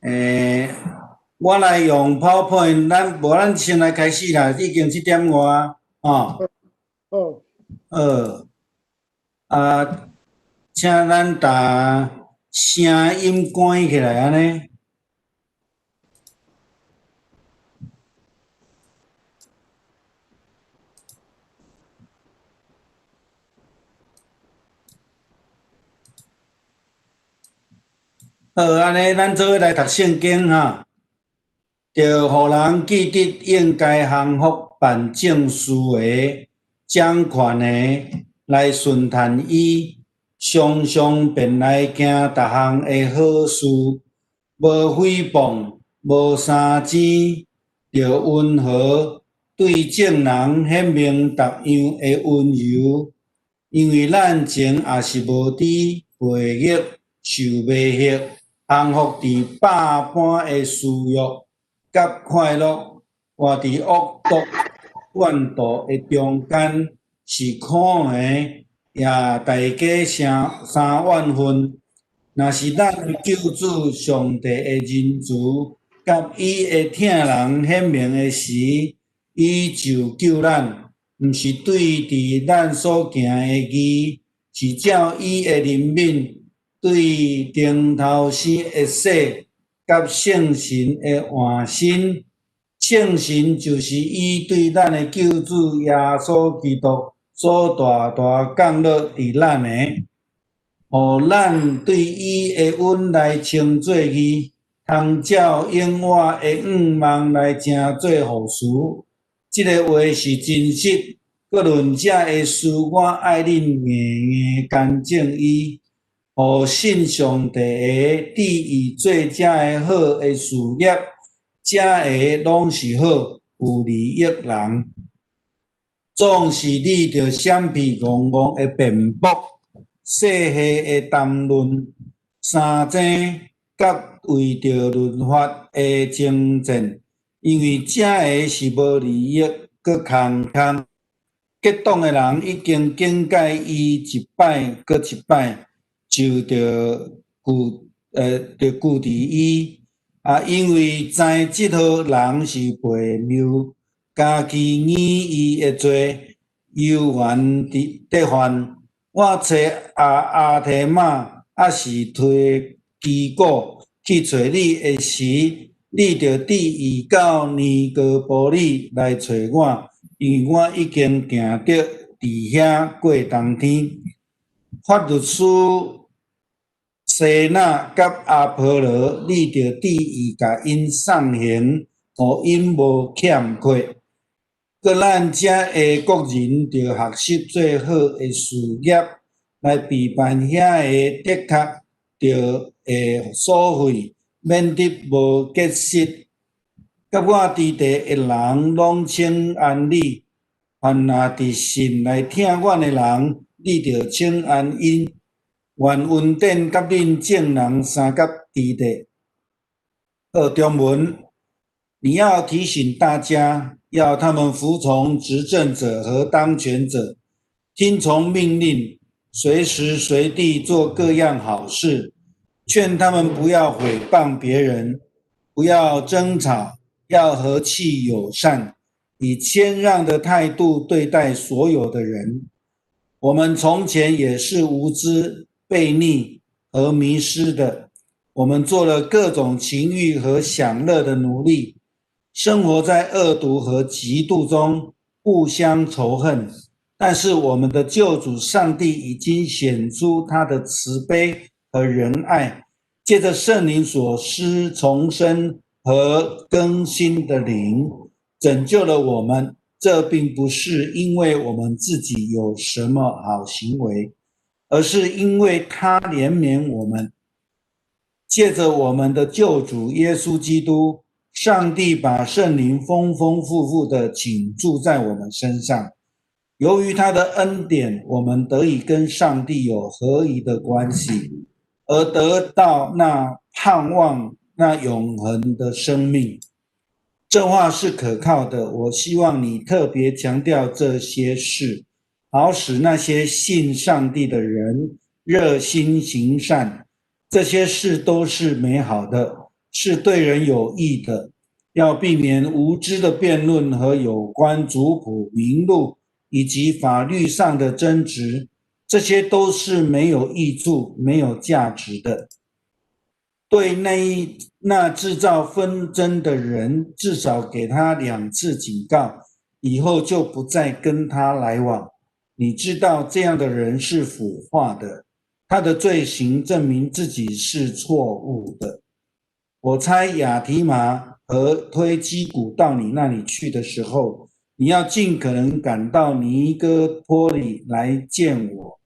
诶，我来用 PowerPoint，咱先来开始啦，已经7点外啊，哦，啊，请咱把声音关起来安尼。好，安尼咱做伙来读圣经哈。着互人记得应该降服办正事的、掌权的，来顺探伊，常常便来行逐项的好事，无诽谤，无三争，着温和，对众人显明逐样的温柔。因为咱前也是无知、悖逆、受迷惑，降服伫百般的私欲。甲快乐活伫恶毒怨妒的中间，是苦的，也大家3万分。若是咱的救主上帝的仁慈，甲伊会疼人显明的时，伊就救咱，毋是对伫咱所行的义，是照伊的怜悯，对顶头生的死。甲圣神的换身，圣神就是伊对咱的救主耶稣基督所大大降落伫咱的，互咱对伊的恩来称作义，通照永远的愿望来正做护士。这个话是真实，各论者会使我爱恁硬硬干净伊。互信上帝的旨意做遮个好的事业，遮个拢是好，有利益人。总是你着闪避戆戆的辩驳，细细的谈论，三争，甲为着律法的争战，因为遮个是无利益，搁空空。激动的人已经警戒伊一摆搁一摆。就固伫伊因为知即号人是悖谬，家己拟伊的罪，犹原得犯。我找阿提玛，还是推基古去找你的时，你着旨意到尼哥波利来找我，因为我已经定得伫遐过冬天。法律师西那甲阿波罗，你着旨意甲因送行，互因无欠缺。搁咱遮的国人着学习做好的事业，来避办遐个的确着会所费，免得无结实。甲我伫地的人拢请安你，凡若伫信来听阮的人，你着请安因。愿恩典甲恁众人三甲伫地。中文，你要提醒大家，要他们服从执政者和当权者，听从命令，随时随地做各样好事，劝他们不要毁谤别人，不要争吵，要和气友善，以谦让的态度对待所有的人。我们从前也是无知、悖逆和迷失的，我们做了各种情欲和享乐的奴隶，生活在恶毒和嫉妒中，互相仇恨。但是我们的救主上帝已经显出他的慈悲和仁爱，借着圣灵所施重生和更新的灵，拯救了我们。这并不是因为我们自己有什么好行为，而是因为他怜悯我们。借着我们的救主耶稣基督，上帝把圣灵丰丰富富的倾注在我们身上。由于他的恩典，我们得以跟上帝有合宜的关系，而得到那盼望那永恒的生命。这话是可靠的，我希望你特别强调这些事，好使那些信上帝的人热心行善。这些事都是美好的，是对人有益的。要避免无知的辩论和有关族谱、名录以及法律上的争执，这些都是没有益处、没有价值的。对那制造纷争的人，至少给他2次警告，以后就不再跟他来往。你知道这样的人是腐化的，他的罪行证明自己是错误的。我猜雅提玛和推基古到你那里去的时候，你要尽可能赶到尼哥波里来见我，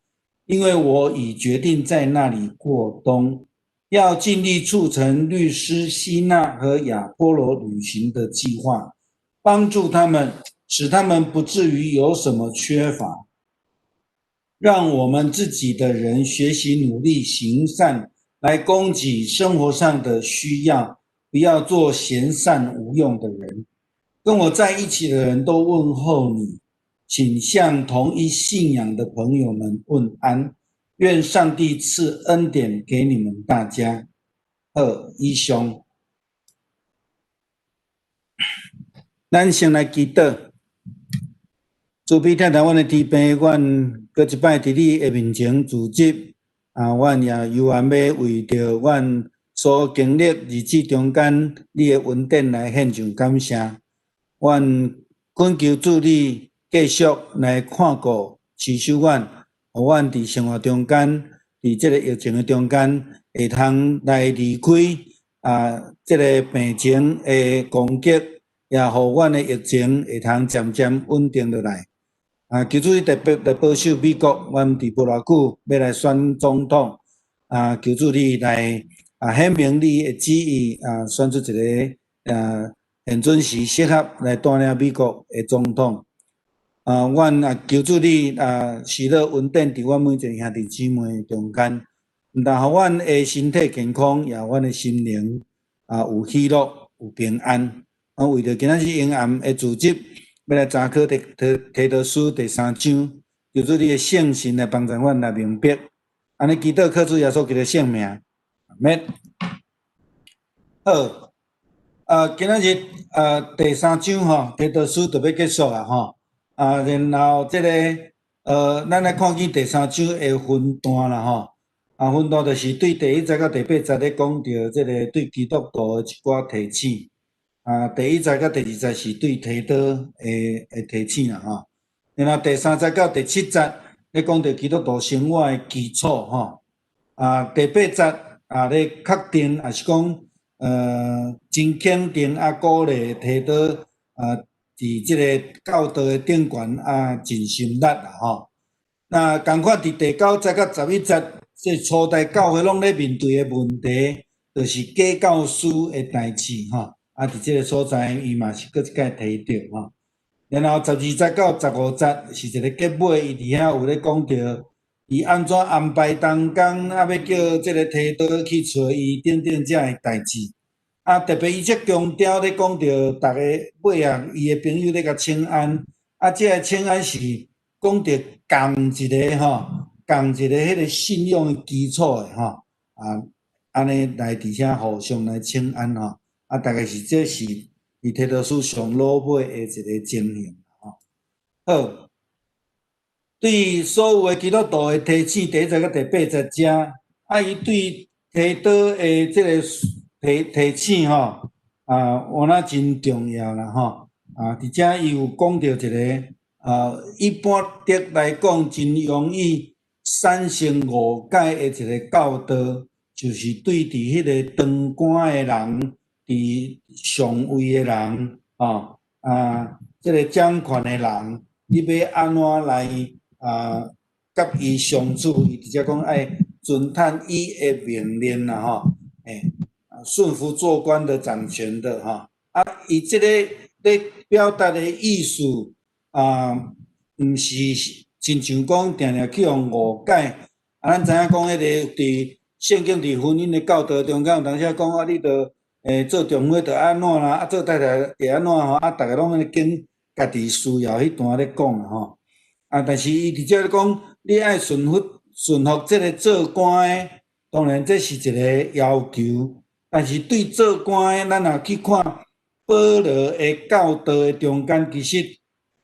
因为我已决定在那里过冬，要尽力促成律师希纳和亚波罗旅行的计划，帮助他们，使他们不至于有什么缺乏。让我们自己的人学习努力行善，来供给生活上的需要，不要做闲散无用的人。跟我在一起的人都问候你，请向同一信仰的朋友们问安。愿上帝赐恩典给你们大家。以上，咱先来祈祷。慈悲疼爱阮的天父，阮搁一摆伫你的面前自责，阮也悠然要为着阮所经历日子中间你的恩典来献上感谢。阮恳求主你继续来看顾、持守阮，互阮伫生活中间，伫这个疫情的中间，会通来离开这个病情的攻击，也互阮的疫情会通渐渐稳定落来。求主你特别来保守美国，阮伫无偌久要来选总统，求主你来显明你的旨意，选出一个现准时适合来带领美国的总统。阮求主你喜乐稳定伫阮每一个兄弟姊妹中间，毋但互阮的身体健康，也阮的心灵有喜乐有平安。为着今仔日阴暗的主节。要来查考提多书第3章，求主你的圣神来帮助阮来明白。安尼祈祷靠主耶稣基督的圣名，阿们。好，今仔日第3章提多书就要结束啦然后这个咱来看见第3章的分段啦分段就是对第1节到第8节咧讲到这个对基督徒的一寡提醒。第1节到第2节是对提多的提醒啦然后第3节到第7节咧讲到基督徒生活的基础第8节咧确定也是讲真肯定鼓励提多伫即个教导的顶悬尽心力啦那同款伫第9节到11节，即初代教会拢咧面对的问题，就是假教师的代志伫即个所在，伊嘛是搁一摆提到然后12节到15节是一个结尾，伊伫遐有咧讲到，伊安怎安排当工，要叫即个提多去找伊等等遮的代志。特别伊则强调咧讲到，逐个尾伊的朋友咧甲请安，即个请安是讲到共一个共一个迄个信用的基础的安尼来伫遐互相来请安大概是这是伊提多书上落尾的一个情形好，对所有的基督徒的提醒，第1节到第8节遮，伊对提多的这个提醒我那真重要啦伫遮伊有讲到一个一般的来讲真容易产生误解的一个教导，就是对伫迄个当官的人。伫上位的人即个掌权的人，你要安怎来甲伊相处？伊直接讲爱遵探伊的命令啦顺服做官的掌权的伊即个咧表达的意思毋是亲像讲定定去互误解咱知影讲迄个伫圣经伫婚姻的教导中间，有当时讲你着。做丈夫着安怎啦，做太太着安怎逐个拢咧经家己需要迄段咧讲但是伊直接咧讲，你爱顺服即个做官的，当然这是一个要求，但是对做官的，咱若去看保罗的教导的中间，其实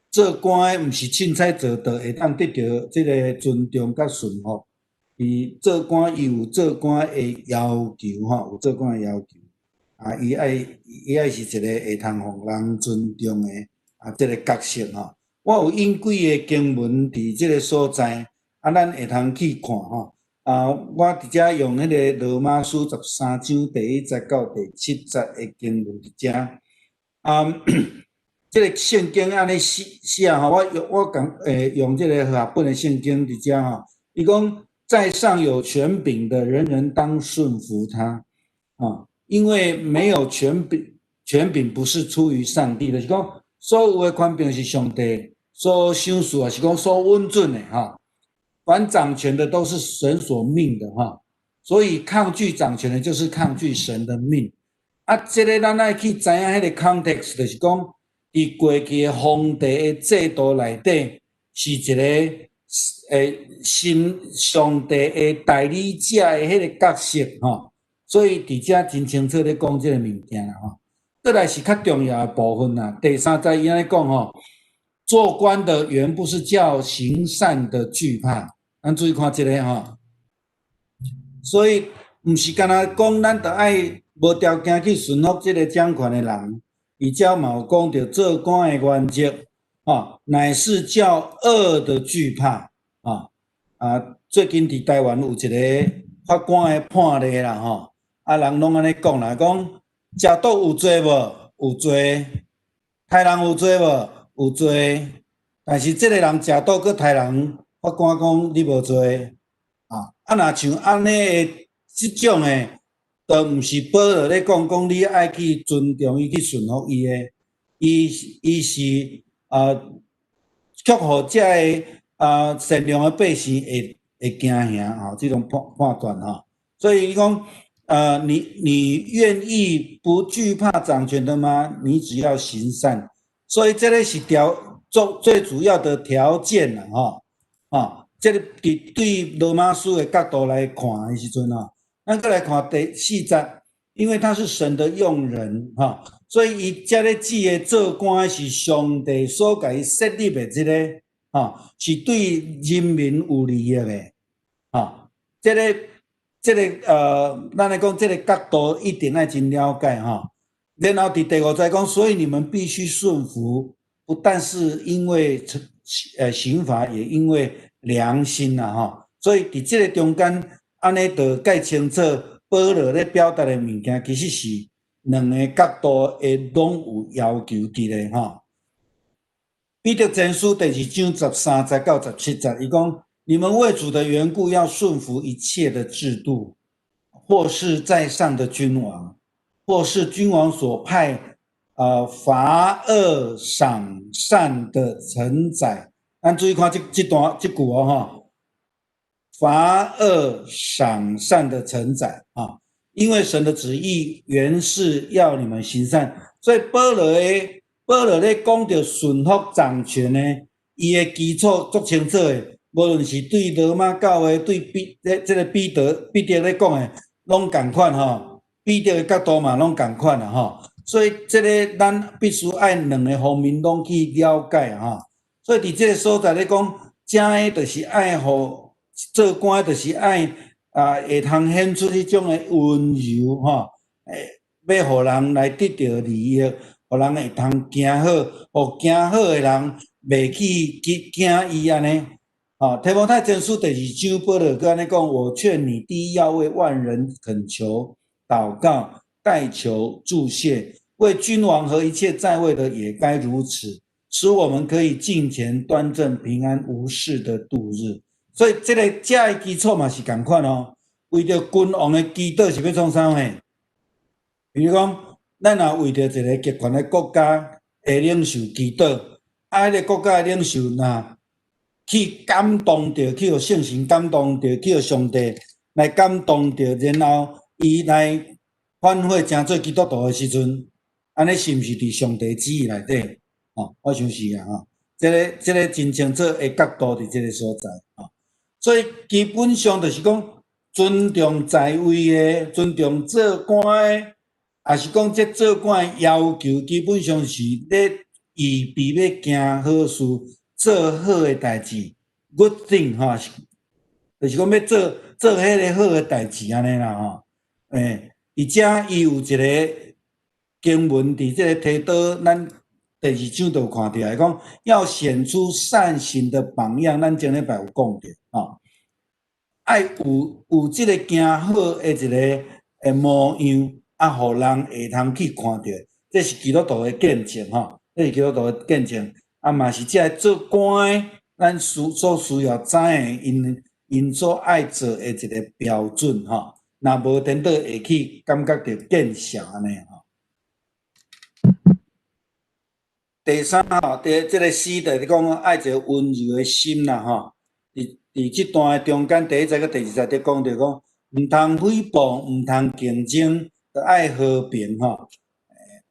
做官的毋是凊彩做道，会当得到即个尊重甲顺服。伊做官伊有做官的要求吼，有做官的要求。伊爱是一个会通互人尊重的即个角色吼。我有引几个经文伫即个所在，咱会通去看吼。我伫遮用迄个罗马书13章第1节到第7节的经文伫遮。即个圣经安尼写吼，我讲用即个和合本的圣经伫遮吼，伊讲在上有权柄的人人当顺服他因为没有权柄不是出于上帝的，就是讲所有的权柄是上帝所赏赐啊，是讲所温准的凡掌权的都是神所命的所以抗拒掌权的就是抗拒神的命这个咱爱去知影迄个 context， 就是讲伫过去的皇帝的制度内底是一个上帝的代理者的迄个角色所以伫遮真清楚咧讲即个物件啦再来是较重要的部分啦，第3节伊安尼讲做官的原不是叫行善的惧怕，咱注意看这个所以毋是干那讲咱着爱无条件去顺服这个掌权的人，伊遮嘛有讲到做官的原则乃是叫恶的惧怕最近伫台湾有一个法官的判例啦人拢安尼讲啦，讲食毒有罪无？有罪。杀人有罪无？有罪。但是这个人食毒佮杀人，法官讲你无罪若像安尼的即种的，都毋是保罗咧讲你爱去尊重伊，去顺服伊的，伊是祝福遮个善良的百姓会惊吓即种判断所以伊讲你愿意不惧怕掌权的吗？你只要行善。所以这个是最主要的条件啦这个对罗马书的角度来看的时阵咱再来看第4节，因为他是神的用人所以伊遮咧指的做官是上帝所甲伊设立的这个是对人民有利益的这个咱来讲这个角度一定要真了解然后伫第5节讲，所以你们必须顺服，不但是因为刑罚，也因为良心所以伫这个中间安尼就介清楚保罗咧表达的物件，其实是两个角度会拢有要求伫咧彼得前书第2章13节到17节，伊讲你们为主的缘故要顺服一切的制度，或是在上的君王，或是君王所派罚恶赏善的臣宰。咱注意看这句罚恶赏善的臣宰因为神的旨意原是要你们行善，所以保罗咧讲到顺服掌权呢，伊的基础足清楚的，无论是对罗马教会对这个彼得咧讲的，拢同款彼得的角度嘛拢同款所以这个咱必须爱两个方面拢去了解所以伫这个所在咧讲，正的就是爱互做官，就是爱会通显出迄种的温柔要互人来得到利益，互人会通行好，互行好的人袂去惊伊安尼提摩太前书第2章保罗佮安尼讲，我劝你第一要为万人恳求、祷告、代求、祝谢，为君王和一切在位的也该如此，使我们可以敬虔端正、平安无事的度日。所以这个的基础嘛是同款为着君王的祈祷是要创啥比如讲，咱若为着一个极权的国家的领袖祈祷，迄个国家的领袖若去感动着，去互圣神感动着，去互上帝来感动着，然后伊来反悔成做基督徒的时阵，安尼是毋是伫上帝旨意内底我想是这个真清楚的角度伫这个所在所以基本上就是讲，尊重在位的，尊重做官的，也是讲这做官的要求，基本上是咧预备要行好事，做好的代志，good thing 吼，就是讲要做迄个好的代志安尼啦吼。而且伊有一个经文伫这个提到，咱第二章就有看到，讲要显出善行的榜样，咱前礼拜有讲到吼。爱有即个行好的一个模样，互人会通去看到，这是基督徒的见证吼，这是基督徒的见证，嘛是即个做官的，咱所需要知影因所爱做的一个标准吼，若无颠倒会去感觉到见笑安尼吼。第三吼，即个诗就是讲爱一个温柔的心啦吼。伫即段的中间，第一节到第二节伫讲着讲，毋通诽谤，毋通竞争，着爱和平吼，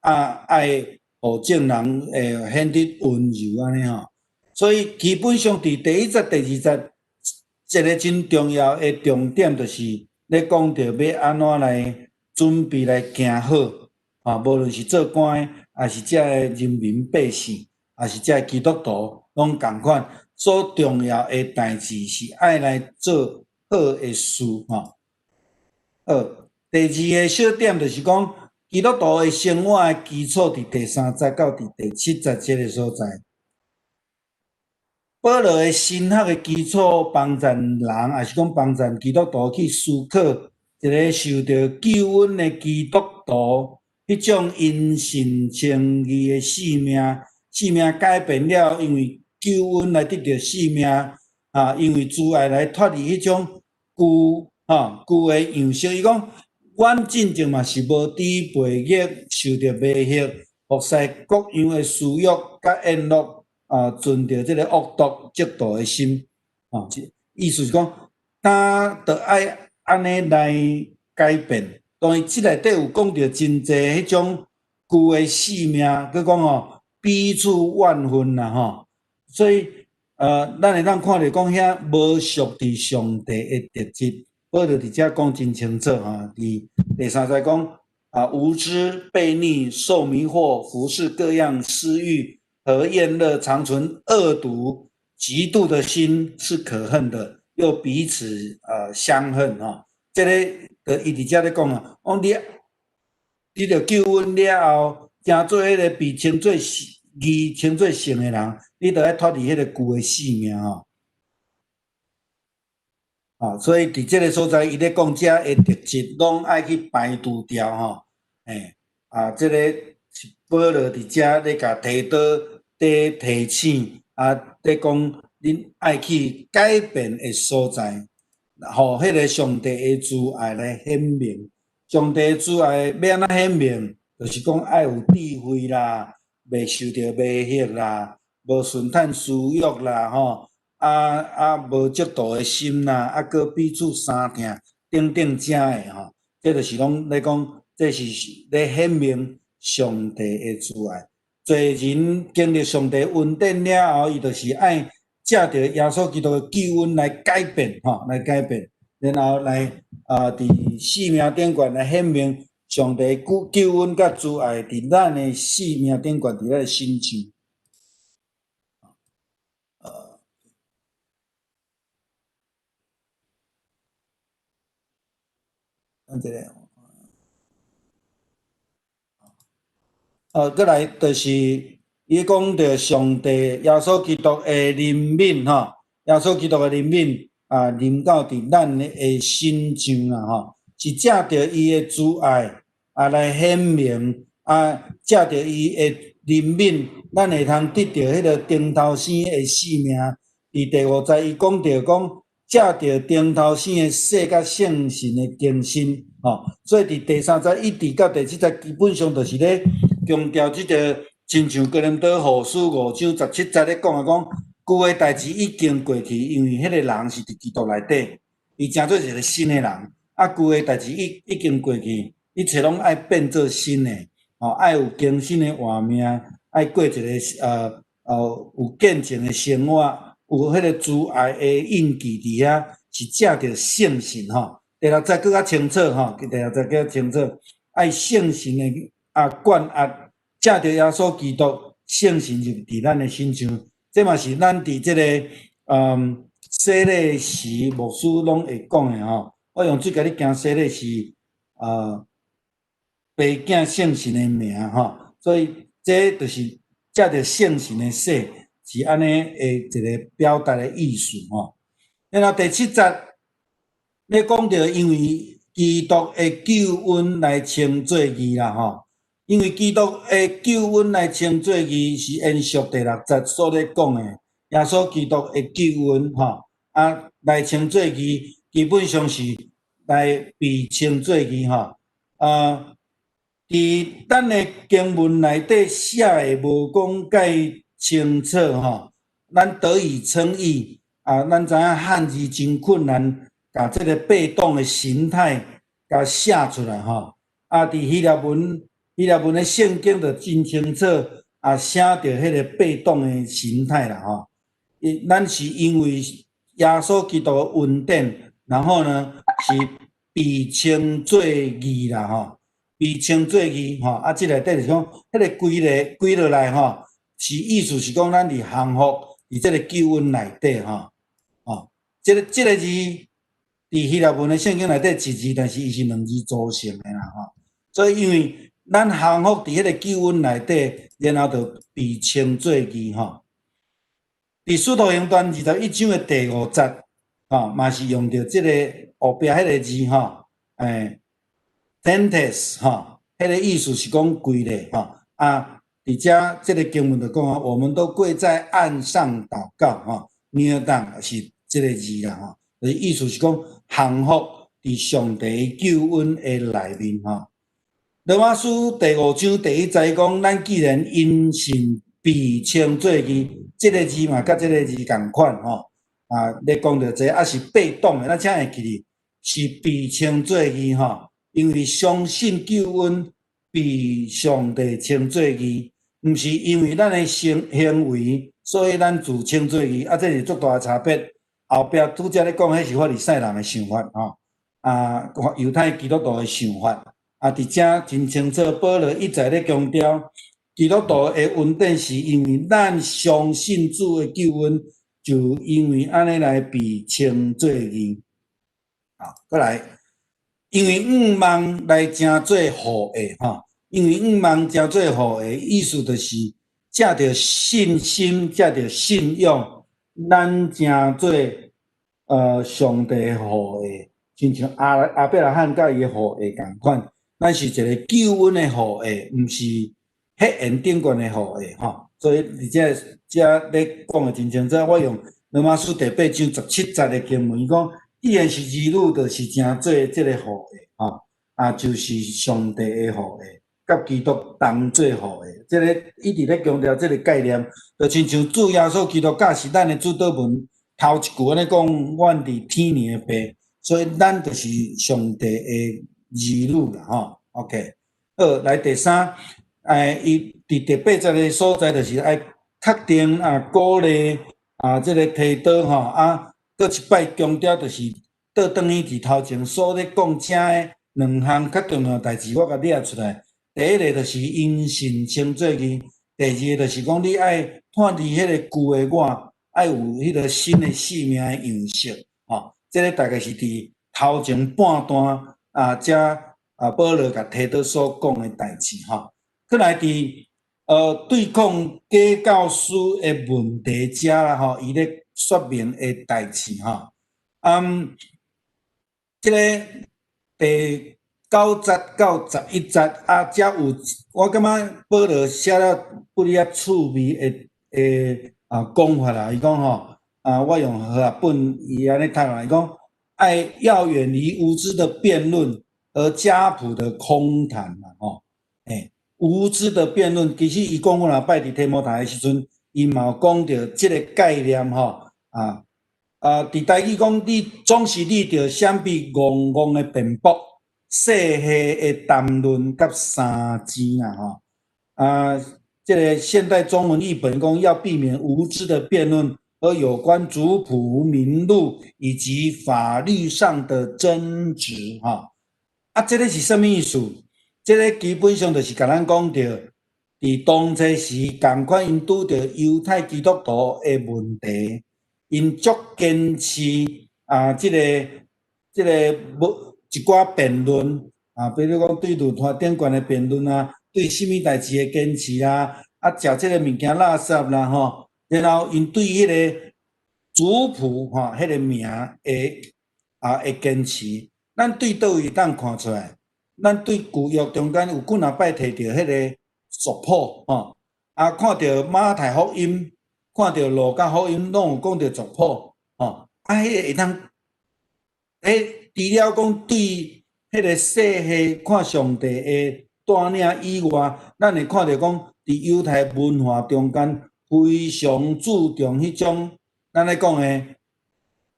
爱互众人显得温柔安尼吼。所以基本上伫第一节、第二节，一个真重要的重点，就是咧讲着要安怎来准备来行好啊，无论是做官的，还是遮个人民百姓，还是遮个基督徒，拢共款。所重要的代志是爱来做好的事吼。第二个小点就是讲，基督徒的生活的基础伫第三节到伫第七节这个所在。保罗的神学的基础帮助人，也是讲帮助基督徒去思考一个受到救恩的基督徒，迄种因信称义的性命改变了，因为救恩来得到性命因为主爱来脱离迄种旧的样式。伊讲，阮进前嘛是无知背逆，受着迷惑，服侍各样的私欲甲宴乐存着即个恶毒嫉妒的心意思是讲，他着爱安尼来改变。当然，即内底有讲着真济迄种旧的性命，佮讲彼此怨恨啦吼。所以咱会当看着讲遐无属伫上帝的特质，保罗伫遮讲真清楚伫第三节讲无知、悖逆、受迷惑、服侍各样私欲和厌乐，常存恶毒、嫉妒的心，是可恨的，又彼此相恨这个伊伫遮咧讲讲你着救恩了后，行做迄个被称作义、称作圣的人，你着爱脱离迄个旧的性命所以伫即个所在，伊咧讲遮的特质，拢爱去排除掉即个是保罗伫遮咧甲提倒咧提醒咧讲恁爱去改变的所在，互迄个上帝的慈爱来显明。上帝的慈爱要安怎显明？就是讲爱有智慧啦，袂受着迷惑啦，无顺趁私欲啦无嫉妒的心啦，佮彼此相疼，等等遮的这就是拢咧讲，这是咧显明上帝的慈爱。侪人经历上帝恩典了后，伊就是爱借着耶稣基督的救恩来改变来改变，然后来伫生命顶悬来显明上帝救恩甲慈爱伫咱的生命顶悬，伫咱的心上。再来就是伊讲着上帝耶稣基督的怜悯耶稣基督的怜悯临到伫咱的心上啦是借着伊的慈爱来显明借着伊的怜悯，咱会通得到迄个顶头生的性命。伫第五节伊讲着讲，借着顶头生的死甲圣神的更新所以伫第三节一直到第七节，基本上就是咧强调即个，亲像哥林多后书5章17节咧讲讲，旧的代志已经过去，因为迄个人是伫基督内底，伊成做一个新的人。旧的代志已经过去，一切拢爱变做新的爱有更新的活命，爱过一个有见证的生活，有迄个慈爱的印记伫遐，是借着圣神第六节更较清楚吼，第六节更较清楚，爱圣神的管压，借着耶稣基督，圣神就伫咱的心上。这嘛是咱伫这个洗礼时牧师拢会讲的吼。我用水甲你行洗礼是爸囝圣神的名吼，所以这就是借着圣神的洗，是安尼的一个表达的意思吼。然后第七节要讲到，因为基督的救恩来称作义啦吼，因为基督的救恩来称作义是延续第六节所咧讲的，耶稣基督的救恩吼来称作义，基本上是来被称作义吼伫咱的经文内底写的无讲介清楚吼，咱得以称义咱知影汉字真困难，甲这个被动的形态甲写出来吼。伫希腊文的圣经就真清楚写着迄个被动的形态啦吼。咱是因为耶稣基督的恩典，然后呢是被称作义啦吼。被称作义吼，即内底就是讲，迄个归落来吼，是意思是讲，咱伫幸福伫即个救恩内底吼，即个字伫希腊文的圣经内底一字，但是伊是两字组成的啦吼。所以因为咱幸福伫迄个救恩内底，然后就被称作义吼。伫使徒行传21章的第5节嘛是用着即个后壁迄个字tentes 迄个意思是讲跪咧伫遮即个经文就讲我们都跪在岸上祷告kneel down 是即个字啦就是意思是讲幸福伫上帝救恩的内面罗马书第5章第1节讲，咱既然因信被称作义，即个字嘛，甲即个字共款咧讲到这是被动的，咱请会记是被称作义因为相信救恩被上帝称作义，毋是因为咱的行为，所以咱自称作义这是足大的差别。后壁拄则咧讲，迄是法利赛人的想法犹太基督徒的想法伫遮真清楚，保罗一再咧强调，基督徒的恩典是因为咱相信主的救恩，就因为安尼来被称作义过来。因为望来成做互的因为望成做互的意思就是借着信心，借着信仰，咱成做上帝的互的，亲像阿伯拉罕甲伊的互的共款，咱是一个救恩的互的，毋是迄缘顶悬的互的所以伫遮咧讲的真清楚，我用罗马书第8章17节的经文，伊讲。既然是儿女，就是成做即个互的就是上帝的互的，甲基督同做互的。即个一直咧强调即个概念，就亲像主耶稣基督教是咱的主祷文头一句安尼讲，阮伫天里的爸，所以咱就是上帝的儿女啦OK， 好，来第三，伊伫第8节的所在，就是爱确定鼓励即个提倒搁一摆强调，就是倒转去伫头前所咧讲正的两项较重要的代志，我甲列出来。第一个就是因信称作义，第二个就是讲你爱脱离迄个旧的我，爱有迄个新的生命的样式这个大概是伫头前半段遮保罗甲提倒所讲的代志过来伫对抗假教师的问题遮啦伊咧说明的代志即个第9节到11节遮有我感觉保罗写了不哩趣味的讲法啦。伊讲我用荷兰本伊安尼读啦，伊讲要远离无知的辩论和家谱的空谈啦无知的辩论，其实伊讲我若拜伫提摩太的时阵，伊嘛有讲到即个概念伫台语讲，你总是遇到啥物戆戆的辩驳、细细的谈论甲三字即个现代中文译本讲要避免无知的辩论和有关族谱名录以及法律上的争执哈。啊，这个是什么意思？这个基本上就是甲咱讲着，伫当初时共款因拄着犹太基督徒的问题，因足坚持一寡辩论啊，比如讲对律法典管的辩论啊，对什么代志的坚持啊，食这个物件垃圾啦吼，然后因对迄个族谱吼，迄个名会坚持。咱对倒位当看出来？咱对旧约中间有几若摆摕到迄个族谱吼，看到马太福音，看到路加福音，拢有讲到族谱吼，迄个会当，除了讲对迄个世系看上帝的带领以外，咱会看到讲伫犹太文化中间非常注重迄种咱咧讲的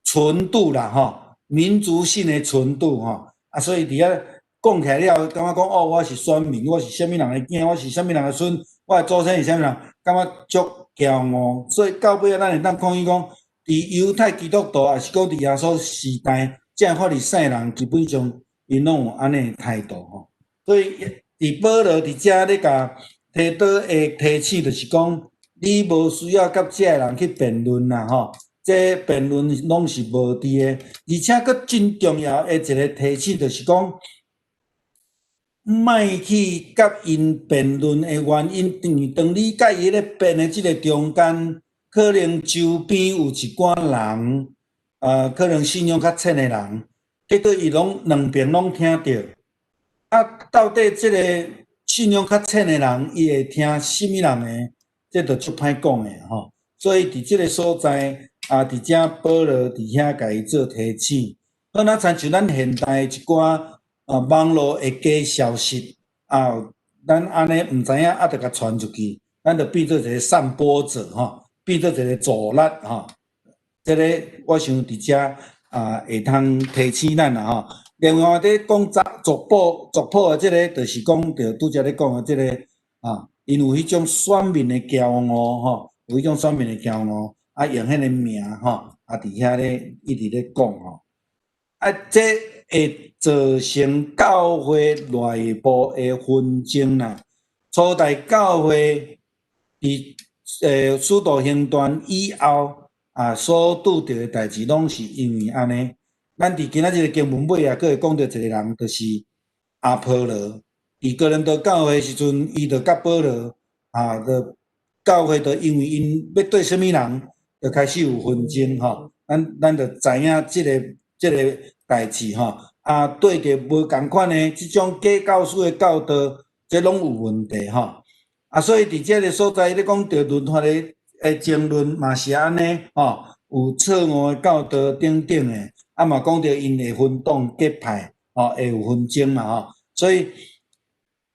纯度啦吼，民族性的纯度吼，所以伫遐讲起来了，感觉讲哦，我是选民，我是啥物人的囝，我是啥物人的孙，我的祖先是啥物人，感觉足骄傲。所以到尾咱会当看伊讲，伫犹太基督徒，也是讲伫耶稣时代，正法利赛人基本上因拢有安尼态度吼。所以伫保罗伫遮咧甲提倒的提醒，就是讲，你无需要甲遮人去辩论啦吼。这辩论拢是无伫的，而且佫真重要的一个提醒，就是讲，莫去甲因辩论的原因，当你甲伊咧辩的即个中间，可能周边有一寡人，可能信仰较浅的人，结果伊拢两边拢听到，到底即个信仰较浅的人，伊会听什么人的？这就足歹讲的吼。所以伫即个所在。伫遮保罗伫遐甲伊做提醒，好，那亲像咱现代一寡网络的假消息咱安尼毋知影着甲传出去，咱着变做一个散播者吼，变做一个助力吼。这个我想伫遮会通提醒咱啦吼。另外咧讲族谱的即个，就是讲着拄则咧讲的即个因有迄种选民的骄傲吼，有迄种选民的骄傲。用迄个名吼，伫遐咧一直咧讲吼，这会造成教会内部的纷争啦。初代教会伫使徒行传以后所拄着的代志，拢是因为安尼。咱伫今仔日的经文尾佫会讲到一个人，就是阿波罗。伫哥林多教会时阵，伊着甲保罗着教会着因为因要对什么人。就开始有纷争吼，咱就知影即个代志吼，对着无共款的即种假教师的教导，这拢有问题吼。所以伫即个所在咧讲着律法的争论嘛是安尼吼，有错误的教导等等的，嘛讲着因会分党结派会有纷争嘛吼，所以。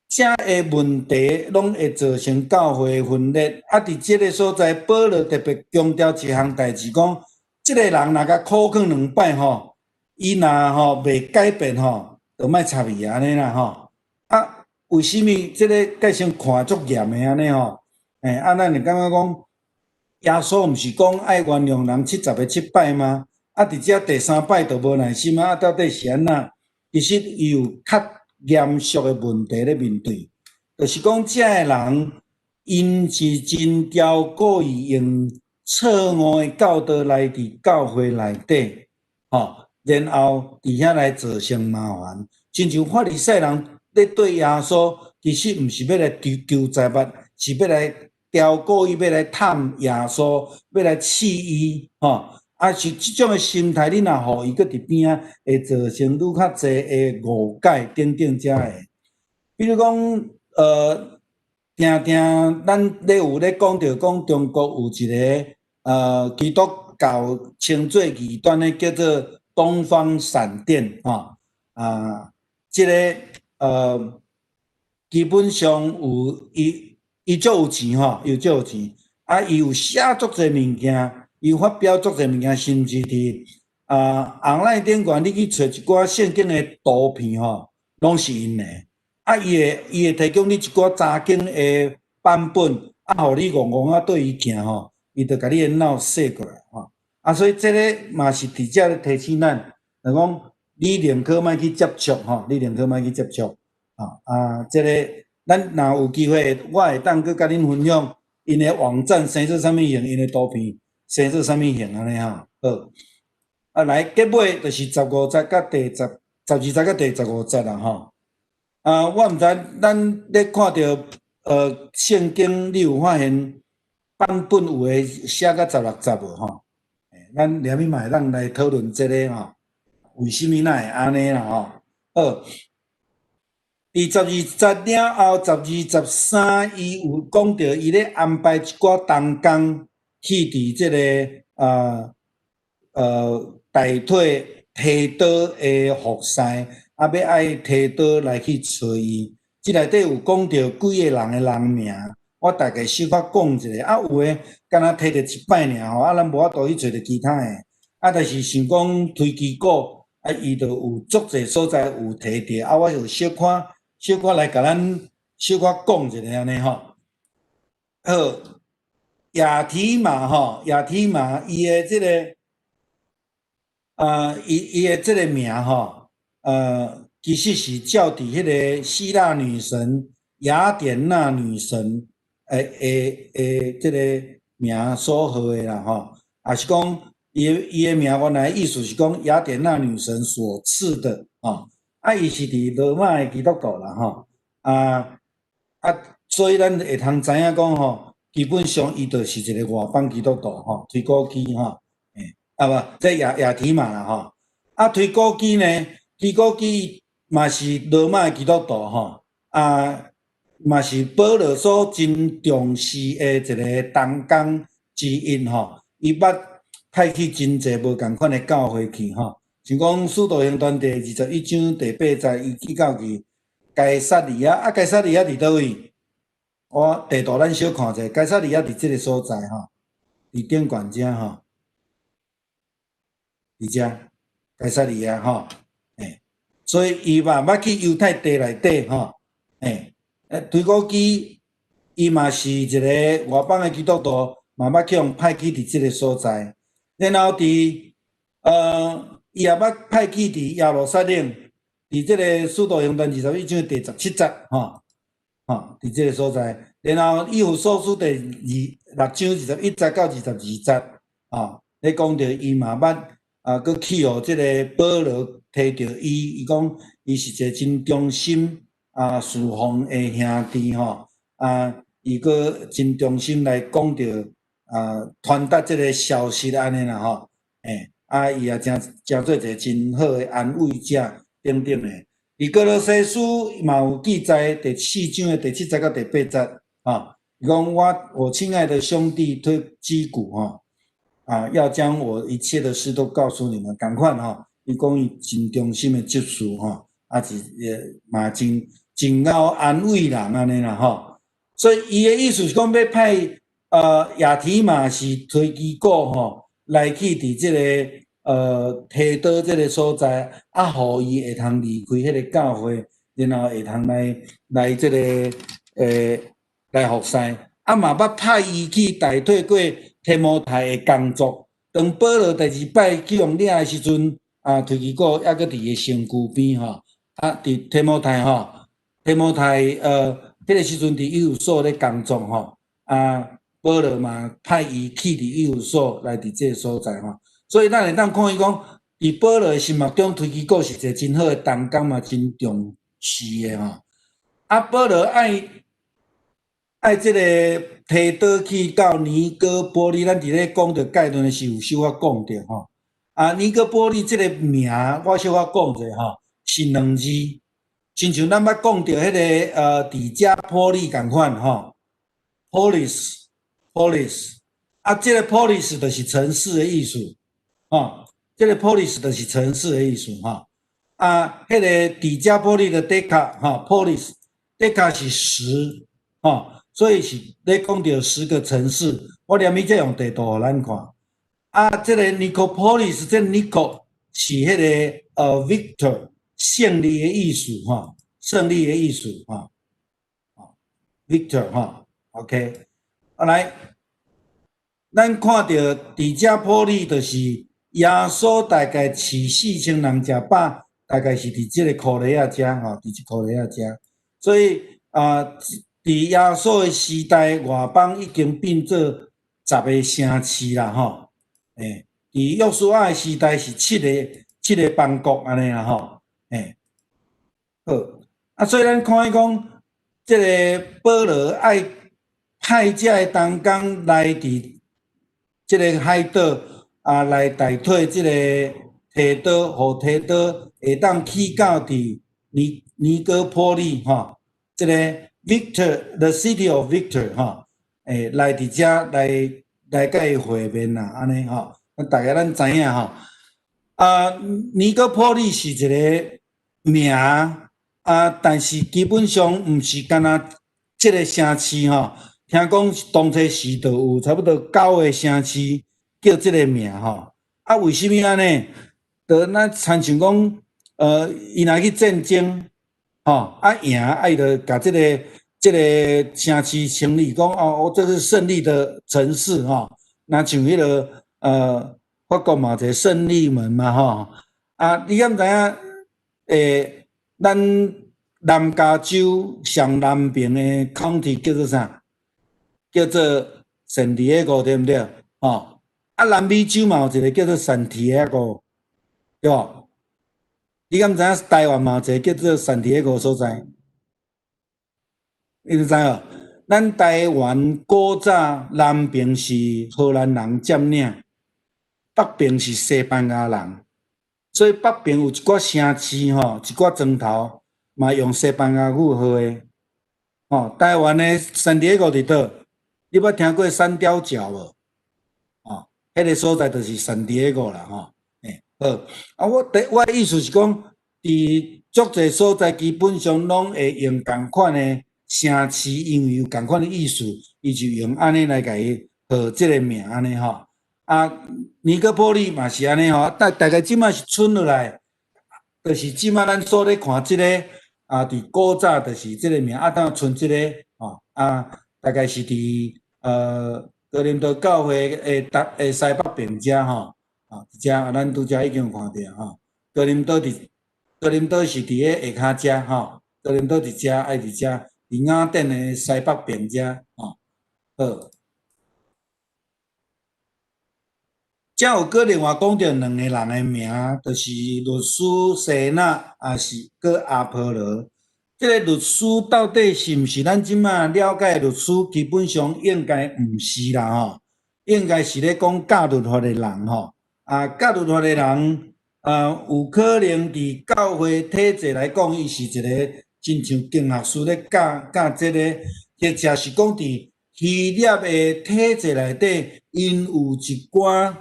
这的问题拢会造成教会分裂。伫即个所在，保罗特别强调一项代志，讲即个人若甲苦劝两摆吼，伊若袂改变吼，就莫插伊安尼啦吼。为什么即个计先看足严的安尼吼？咱就感觉讲，耶稣毋是讲爱原谅人70个7摆吗？伫遮第3摆就无耐心到底是安怎？其实伊有较严肃的问题咧面对，就是讲遮个人，因是真条故意用错误的教导来伫教会内底，然后伫遐来造成麻烦。亲像法利赛人咧对耶稣，其实毋是要来求财物，是要来调故意要来探耶稣，要来刺伊，是即种的心态，你若互伊搁伫边仔，会造成愈较侪的误解等等遮的。比如讲，定定咱咧有咧讲着讲中国有一个基督教称作异端的，叫做东方闪电即个基本上有伊足有钱伊足有钱，伊有写足侪物件。伊发表足侪物件，甚至伫online顶悬，你去找一寡圣经的图片拢是因的。伊会提供你一寡查经的版本，互你戆戆对伊行伊就甲你的脑洗过来吼。啊，所以这个嘛是伫遮咧提醒咱，就讲你宁可莫去接触吼，你宁可莫去接触这个咱若有机会，我会当去甲恁分享因的网站生做啥物型，因的图片生做啥物型安尼吼。好，来结尾就是15节甲第12节甲第15节啦吼。我毋知咱咧看到圣经，你有发现版本有诶写到16节无吼？咱连咪嘛会当来讨论即个吼，为什么咱会安尼啦吼？好，第12节了后，12、13伊有讲到伊咧安排一寡同工去伫即个大腿提刀诶服侍，要爱提刀来去找伊。即内底有讲到几个人诶人名，我大概小可讲一下。有诶敢若提着一摆尔吼，咱无法度去找着其他诶。但是想讲推机构，伊就有足侪所在有提着。我就小可来甲咱小可讲一下安尼吼。好，亚提玛吼，亚提玛伊诶即个。伊的这个名吼，其实是照伫迄个希腊女神雅典娜女神这个名所号的啦吼，也是讲伊的名原来意思是讲雅典娜女神所赐的吼，伊是伫罗马的基督徒啦吼，所以咱会通知影讲吼，基本上伊就是一个外邦基督徒吼，推古基吼。这亚提玛啦吼，推古基呢？推古基嘛是罗马基督徒吼，嘛是保罗所真重视的一个同工之一吼。伊捌派去真济无共款的教会去吼，像讲《使徒行传》第21章第8节，伊去到去该撒利亚，该撒利亚伫倒位？我地图咱小看者，该撒利亚伫即个所在吼，伫顶悬遮吼。伫遮该撒利亚吼，所以伊嘛捌去犹太地内底吼，推古基伊嘛是一个外邦的基督徒，嘛捌去用派去伫即个所在，然后伊也捌派去伫耶路撒冷，伫即个使徒行传21章第17节吼，伫即个所在，然后以弗所书第6章21节到22节，咧讲到伊嘛捌。佮去互即个保罗提着伊讲伊是一个真忠心侍奉的兄弟吼，伊佮真忠心来讲着传达即个消息安尼啦吼，伊也真做一个真好的安慰者等等的。伫哥罗西书嘛有记载第4章的第7节到第8节，伊讲我亲爱的兄弟推基古吼。要将我一切的事都告诉你们，赶快哈！伊讲伊真忠心的接受哈，是嘛真够安慰人安尼啦吼。所以伊的意思是讲要派亚提玛是推机构吼，来去伫即个提到即个所在，互伊会通离开迄个教会，然后会通来即个来服侍，嘛捌派伊去代替过。提摩太的工作，当保罗第2摆去用领的时阵，推基古抑搁伫个身躯边吼，伫提摩太迄个时阵伫以弗所咧工作吼，保罗嘛派伊去伫以弗所来伫这个所在吼，所以咱会当看伊讲，伫保罗的心目中，推基古是一个真好的同工嘛，真重视的吼，保罗爱即个提刀去到尼哥波利，咱伫咧讲着概论的时有小可讲着吼。尼哥波利即个名，我小可讲者吼，是2字，亲像咱捌讲着迄个底加波利共款吼 ，polis，即个 polis 就是城市的意思，即个 polis 就是城市的意思吼。迄个底加波利的 deca 哈 polis deca 是10所以是咧讲到10个城市，我连伊再用地图互咱看。这个 Nicopolis， 这 Nico 是迄个Victor 胜利的意思胜利的意思Victor OK，来咱看到伫遮普利，就是耶稣大概饲4000人食饱，大概是伫即个库里亚遮吼，伫即库里亚遮。所以伫耶稣的时代，外邦已经变做10个城市啦吼。伫约书亚的时代是七个邦国安尼啦吼。好，所以咱看伊讲，即个保罗爱派遮个同工来伫即个海岛来代替即个提多，互提多会当去到伫尼哥波利吼，即个 Victor，the city of Victor 吼，来伫遮来甲伊会面啦，安尼吼，大家咱知影吼。尼哥波利是一个名但是基本上毋是干那即个城市吼。听讲当初时就有差不多9个城市叫即个名吼。为什么安尼？就咱参像讲，伊若去战争吼，赢伊就甲即个城市成立，讲这是胜利的城市吼。那像迄个法国嘛，有一个胜利门嘛吼。你敢知影？咱南加州上南边的 county 叫做啥？叫做圣地亚哥，对不对？南美洲嘛有一个叫做圣地亚哥，对无？你敢知影台湾嘛有一个叫做圣地亚哥所在？你知无？咱台湾古早南边是荷兰人占领，北边是西班牙人。所以北边有一寡城市吼，一寡庄头嘛用西班牙语号的。台湾的圣地亚哥伫倒？你捌听过三貂角无？迄个所在就是圣地亚哥啦吼。好，我的意思是讲，伫足侪所在基本上拢会用共款的城市，因为有共款的意思，伊就用安尼来甲伊号即个名安尼吼。尼哥波利嘛是安尼吼，大概即摆是剩落来，就是即摆咱所咧看即个伫古早就是即个名，当剩即个大概是伫哥林多教会诶西北边遮吼，伫遮咱拄则已经有看到吼。哥林多是伫咧下骹遮吼，哥林多伫遮爱伫遮，伫雅典诶西北边遮吼。好。才有搁另外讲到2个人的名，就是律师西纳，也是搁阿波罗。这个律师到底是毋是咱即摆了解律师？基本上应该毋是啦吼，应该是咧讲教律法的人吼。教律法的人，有可能伫教会体制来讲，伊是一个真像经学师咧教这个，或者是讲伫希腊的体制内底，因有一寡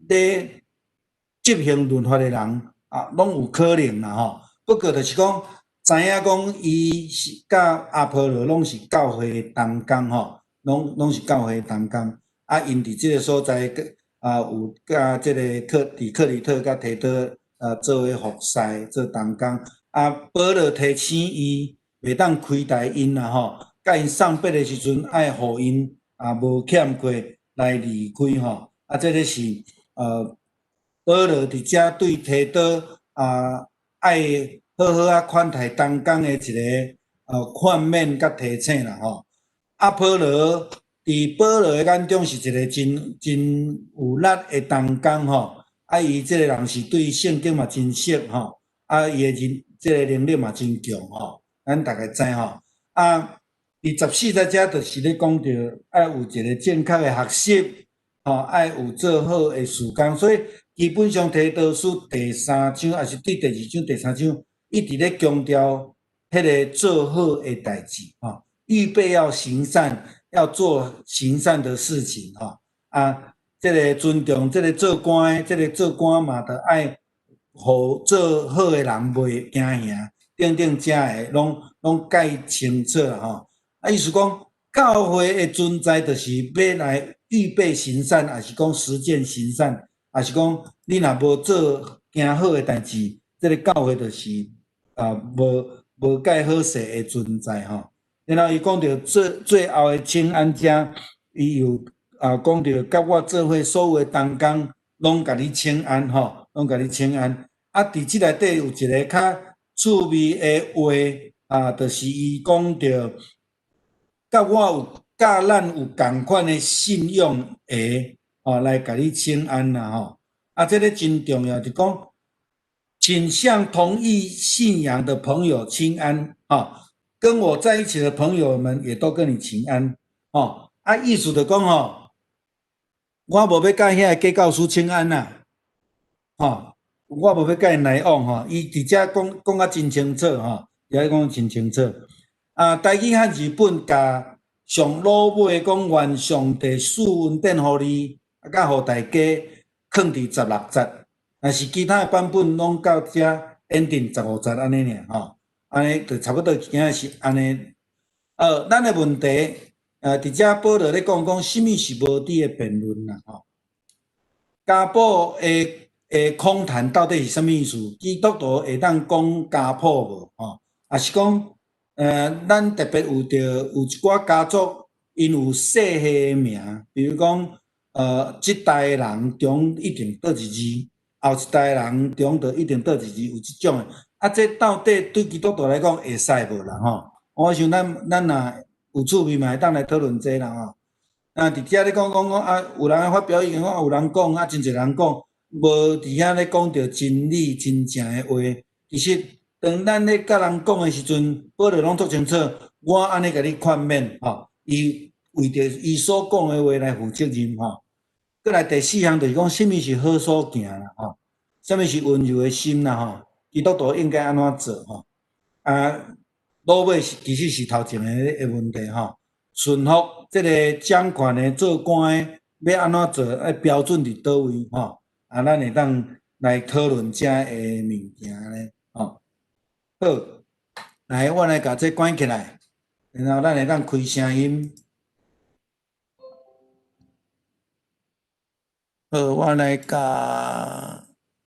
咧执行律法的人拢有可能啦吼。不过就是讲，知影讲伊是甲阿波罗拢是教会的同工吼，拢是教会的同工。因伫即个所在有甲即个伫克里特甲提多做伙服侍做同工。保罗提醒伊袂当亏待因啦吼，甲因送别的时阵爱互因无欠过来离开吼。这个是保罗伫遮对提多爱好好款待同工的一个劝勉甲提醒啦吼。保罗伫保罗的眼中是一个真有力的同工吼。伊即个人是对圣经嘛真熟吼。伊的即个能力嘛真强吼。咱大概知吼。第14在遮就是咧讲到爱有一个正确的学习爱有做好的事工，所以基本上提多书第3章还是第2章、第3章，一直咧强调迄个做好的代志预备要行善，要做行善的事情即个尊重，即个做官的，即个做官嘛，着爱互做好的人袂惊吓，等遮的拢解清楚吼。意思讲，教会的存在就是要来预备行善，还是讲实践行善，还是讲你若无做行好的代志，即个教会就是无介好势的存在吼。然后伊讲到最后的清安家，伊有讲着甲我做伙所有的同工，拢甲你请安吼，拢甲你请安。啊，伫即内底有一个较趣味的话就是伊讲着，甲咱有共款的信用额来甲你请安啦吼。啊，这个真重要，就讲，请向同一信仰的朋友请安跟我在一起的朋友们也都跟你请安意思就讲我无要甲遐假教师请安啦我无要甲因来往伊直接讲啊真清楚也讲真清楚台语和日本甲上老尾讲愿上帝赐恩典互你，甲互大家放伫16节，但是其他的版本拢到遮 ending 15节安尼尔安尼就差不多今仔是安尼。咱的问题伫遮保罗咧讲什么是无知的辩论啦家宝的空谈到底是啥物意思？基督徒会当讲家谱无也是讲咱特别有一寡家族，因有世系的名，比如讲即代人中一定倒一字，后一代人中就一定倒一字，有即种的这到底对基督徒来讲会使无啦我想咱若有趣味嘛，会当来讨论这啦伫遮咧讲有人发表意见有人讲真侪人讲，无伫遐咧讲着真理真正的话，其实当咱咧甲人讲的时阵，保罗拢足清楚，我安尼甲你劝勉伊为着伊所讲的话来负责任过来第4项就是讲，什么是好所行啦什么是温柔的心啦基督徒应该安怎做老尾其实是头前的问题顺服这个掌权的做官的要安怎做？标准伫倒位咱会当来讨论遮的物件咧好，来，我来甲这关起来，然后咱会当开声音。好，我来甲。